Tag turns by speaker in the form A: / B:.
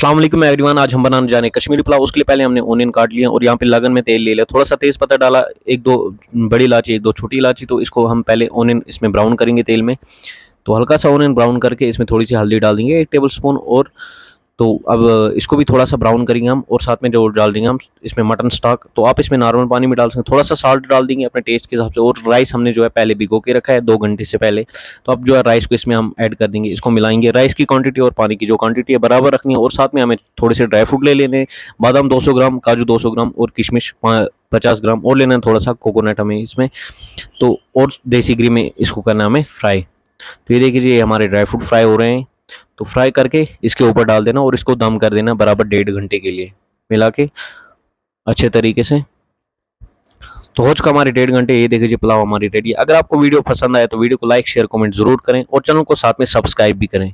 A: अस्सलाम वालेकुम एवरीवन। आज हम बनाने जा रहे हैं कश्मीरी पुलाव। उसके लिए पहले हमने ओनियन काट लिया और यहाँ पे लगन में तेल ले लिया, थोड़ा सा तेज पत्ता डाला, एक दो बड़ी इलायची, एक दो छोटी इलायची। तो इसको हम पहले ओनियन इसमें ब्राउन करेंगे तेल में। तो हल्का सा ओनियन ब्राउन करके इसमें थोड़ी सी हल्दी डाल देंगे, 1 टेबल स्पून। और तो अब इसको भी थोड़ा सा ब्राउन करेंगे हम, और साथ में जो डाल देंगे हम इसमें मटन स्टॉक। तो आप इसमें नॉर्मल पानी में डाल सकते हैं, थोड़ा सा साल्ट डाल देंगे अपने टेस्ट के हिसाब से। और राइस हमने जो है पहले भिगो के रखा है 2 घंटे से पहले। तो अब जो है राइस को इसमें हम ऐड कर देंगे, इसको मिलाएंगे। राइस की क्वांटिटी और पानी की जो क्वांटिटी है बराबर रखनी है। और साथ में हमें थोड़े से ड्राई फ्रूट ले लेने हैं, बादाम 200 ग्राम, काजू 200 ग्राम और किशमिश 50 ग्राम और लेना है, थोड़ा सा कोकोनट हमें इसमें। तो और देसी घी में इसको करना है हमें फ्राई। तो ये देखिए हमारे ड्राई फ्रूट फ्राई हो रहे हैं। तो फ्राई करके इसके ऊपर डाल देना और इसको दम कर देना बराबर 1.5 घंटे के लिए मिला के अच्छे तरीके से। तो हो चुका हमारे 1.5 घंटे। ये देखिए पुलाव हमारी रेडी है। अगर आपको वीडियो पसंद आए तो वीडियो को लाइक शेयर कमेंट जरूर करें और चैनल को साथ में सब्सक्राइब भी करें।